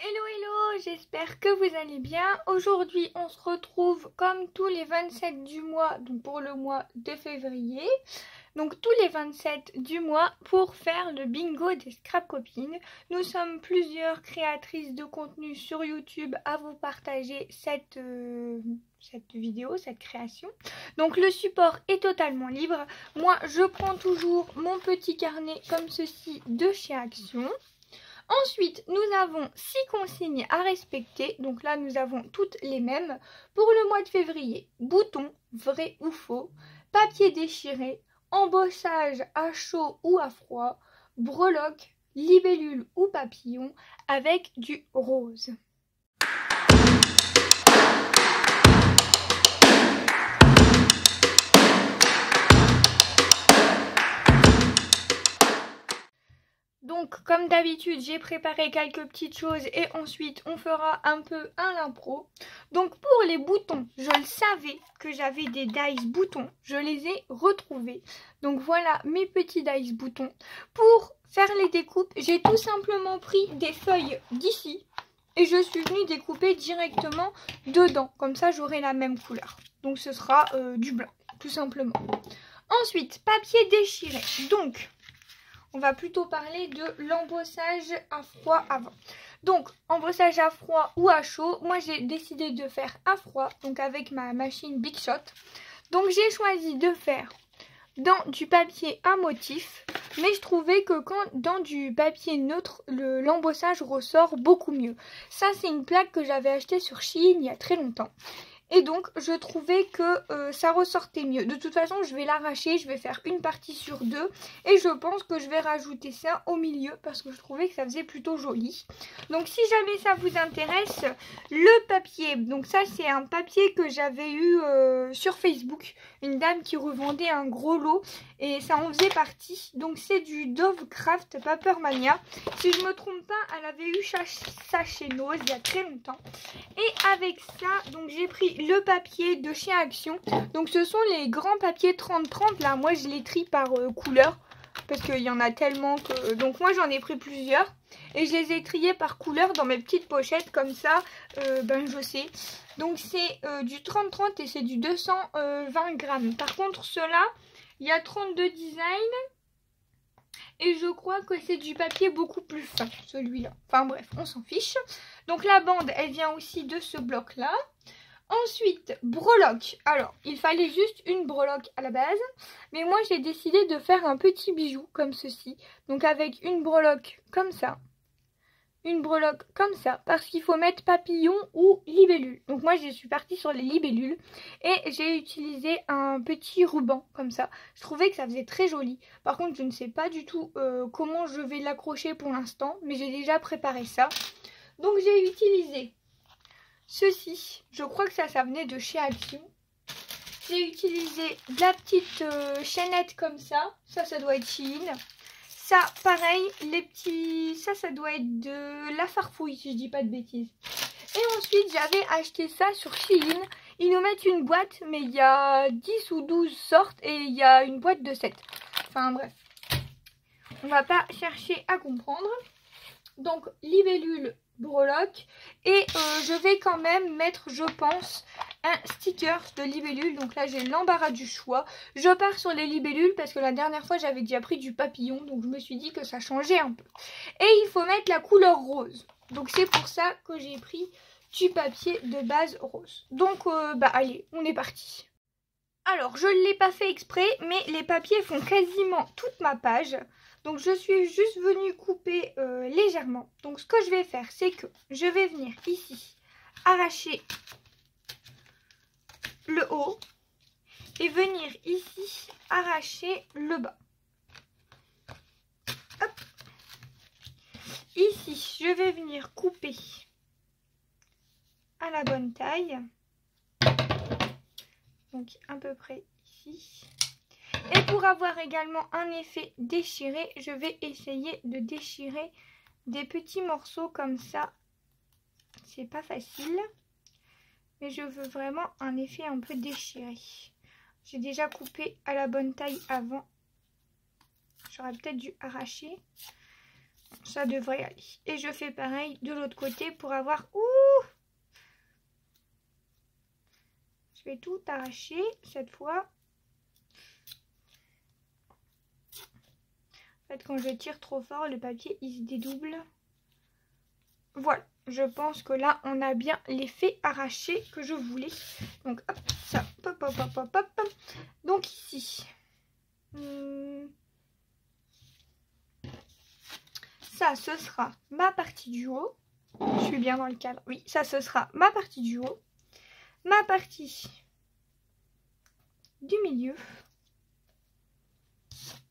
Hello hello, j'espère que vous allez bien. Aujourd'hui on se retrouve comme tous les 27 du mois, donc pour le mois de février. Donc tous les 27 du mois pour faire le bingo des Scrap Copines. Nous sommes plusieurs créatrices de contenu sur YouTube à vous partager cette vidéo, cette création. Donc le support est totalement libre. Moi je prends toujours mon petit carnet comme ceci de chez Action. Ensuite, nous avons 6 consignes à respecter. Donc là, nous avons toutes les mêmes. Pour le mois de février, bouton, vrai ou faux, papier déchiré, embossage à chaud ou à froid, breloque, libellule ou papillon avec du rose. Donc comme d'habitude j'ai préparé quelques petites choses et ensuite on fera un peu à l'impro. Donc pour les boutons, je le savais que j'avais des dice boutons, je les ai retrouvés. Donc voilà mes petits dice boutons. Pour faire les découpes, j'ai tout simplement pris des feuilles d'ici et je suis venue découper directement dedans. Comme ça j'aurai la même couleur. Donc ce sera du blanc, tout simplement. Ensuite, papier déchiré. Donc on va plutôt parler de l'embossage à froid avant. Donc, embossage à froid ou à chaud, moi j'ai décidé de faire à froid, donc avec ma machine Big Shot. Donc j'ai choisi de faire dans du papier à motif, mais je trouvais que quand dans du papier neutre, l'embossage ressort beaucoup mieux. Ça c'est une plaque que j'avais achetée sur Shein il y a très longtemps. Et donc je trouvais que ça ressortait mieux. De toute façon je vais l'arracher, je vais faire une partie sur deux. Et je pense que je vais rajouter ça au milieu parce que je trouvais que ça faisait plutôt joli. Donc si jamais ça vous intéresse, le papier. Donc ça c'est un papier que j'avais eu sur Facebook. Une dame qui revendait un gros lot et ça en faisait partie. Donc c'est du Dove Craft Papermania. Si je me trompe pas, elle avait eu ça chez Nose il y a très longtemps. Et avec ça, donc j'ai pris le papier de chez Action. Donc ce sont les grands papiers 30-30 là. Moi je les trie par couleur. Parce qu'il y en a tellement que... Donc moi j'en ai pris plusieurs. Et je les ai triés par couleur dans mes petites pochettes. Comme ça, je sais. Donc c'est du 30-30 et c'est du 220 grammes. Par contre ceux-là, il y a 32 designs. Et je crois que c'est du papier beaucoup plus fin, celui-là. Enfin bref, on s'en fiche. Donc la bande, elle vient aussi de ce bloc-là. Ensuite, breloque. Alors, il fallait juste une breloque à la base. Mais moi, j'ai décidé de faire un petit bijou comme ceci. Donc avec une breloque comme ça. Une breloque comme ça. Parce qu'il faut mettre papillon ou libellule. Donc moi, je suis partie sur les libellules. Et j'ai utilisé un petit ruban comme ça. Je trouvais que ça faisait très joli. Par contre, je ne sais pas du tout comment je vais l'accrocher pour l'instant. Mais j'ai déjà préparé ça. Donc j'ai utilisé ceci, je crois que ça venait de chez Action. J'ai utilisé de la petite chaînette comme ça. Ça doit être Shein. Ça, pareil, les petits... Ça doit être de la farfouille, si je dis pas de bêtises. Et ensuite, j'avais acheté ça sur Shein. Ils nous mettent une boîte, mais il y a 10 ou 12 sortes et il y a une boîte de 7. Enfin, bref. On va pas chercher à comprendre. Donc, libellule, breloque. Et je vais quand même mettre, je pense, un sticker de libellule. Donc là, j'ai l'embarras du choix. Je pars sur les libellules parce que la dernière fois, j'avais déjà pris du papillon. Donc, je me suis dit que ça changeait un peu. Et il faut mettre la couleur rose. Donc, c'est pour ça que j'ai pris du papier de base rose. Donc, allez, on est parti. Alors, je ne l'ai pas fait exprès, mais les papiers font quasiment toute ma page. Donc, je suis juste venue couper légèrement. Donc, ce que je vais faire, c'est que je vais venir ici arracher le haut et venir ici arracher le bas. Hop. Ici, je vais venir couper à la bonne taille. Donc, à peu près ici. Et pour avoir également un effet déchiré, je vais essayer de déchirer des petits morceaux comme ça. C'est pas facile, mais je veux vraiment un effet un peu déchiré. J'ai déjà coupé à la bonne taille avant. J'aurais peut-être dû arracher. ça devrait aller. Et je fais pareil de l'autre côté pour avoir... Ouh! Je vais tout arracher cette fois. En fait, quand je tire trop fort, le papier il se dédouble. Voilà, je pense que là, on a bien l'effet arraché que je voulais. Donc, hop, ça, hop, hop, hop, hop, hop. Donc ici, ça, ce sera ma partie du haut. Je suis bien dans le cadre. Oui, ça, ce sera ma partie du haut. Ma partie du milieu.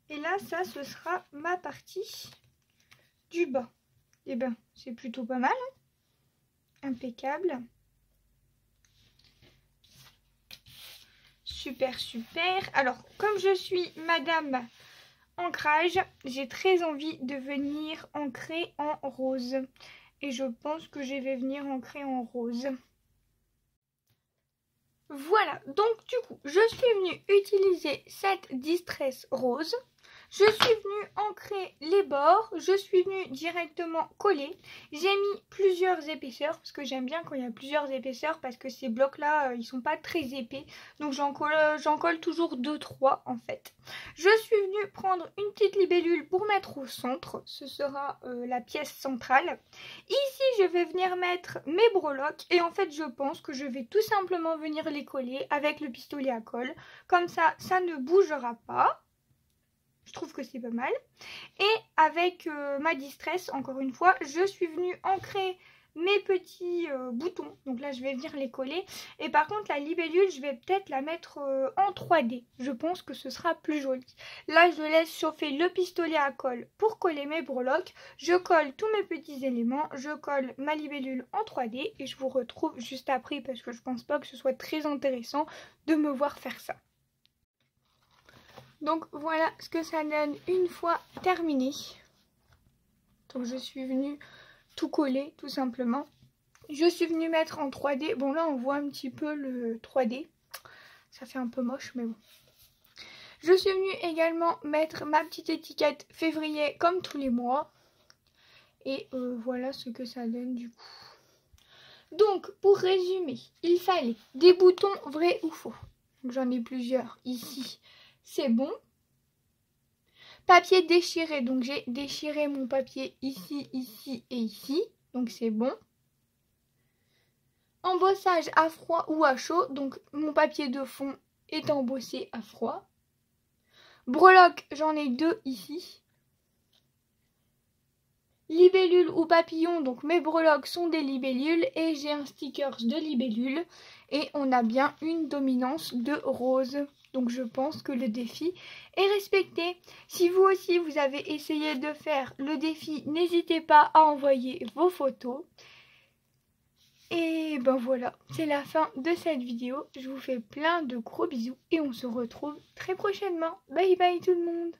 Et là, ça, ce sera ma partie du bas. Et ben, c'est plutôt pas mal. Hein. Impeccable. Super, super. Alors, comme je suis madame ancrage, j'ai très envie de venir ancrer en rose. Et je pense que je vais venir ancrer en rose. Voilà, donc du coup, je suis venue utiliser cette Distress rose. Je suis venue ancrer les bords, je suis venue directement coller. J'ai mis plusieurs épaisseurs, parce que j'aime bien quand il y a plusieurs épaisseurs, parce que ces blocs-là, ils sont pas très épais. Donc j'en colle toujours 2-3 en fait. Je suis venue prendre une petite libellule pour mettre au centre, ce sera la pièce centrale. Ici, je vais venir mettre mes breloques, et en fait, je pense que je vais tout simplement venir les coller avec le pistolet à colle. Comme ça, ça ne bougera pas. Je trouve que c'est pas mal. Et avec ma Distress, encore une fois, je suis venue ancrer mes petits boutons. Donc là, je vais venir les coller. Et par contre, la libellule, je vais peut-être la mettre en 3D. Je pense que ce sera plus joli. Là, je laisse chauffer le pistolet à colle pour coller mes breloques. Je colle tous mes petits éléments. Je colle ma libellule en 3D. Et je vous retrouve juste après parce que je pense pas que ce soit très intéressant de me voir faire ça. Donc voilà ce que ça donne une fois terminé. Donc je suis venue tout coller tout simplement. Je suis venue mettre en 3D. Bon là on voit un petit peu le 3D. Ça fait un peu moche mais bon. Je suis venue également mettre ma petite étiquette février comme tous les mois. Et voilà ce que ça donne du coup. Donc pour résumer, il fallait des boutons vrais ou faux. J'en ai plusieurs ici. C'est bon. Papier déchiré, donc j'ai déchiré mon papier ici, ici et ici, donc c'est bon. Embossage à froid ou à chaud, donc mon papier de fond est embossé à froid. Breloque, j'en ai 2 ici. Libellule ou papillon, donc mes breloques sont des libellules et j'ai un sticker de libellule et on a bien une dominance de rose. Donc je pense que le défi est respecté. Si vous aussi vous avez essayé de faire le défi, n'hésitez pas à envoyer vos photos. Et ben voilà, c'est la fin de cette vidéo. Je vous fais plein de gros bisous et on se retrouve très prochainement. Bye bye tout le monde.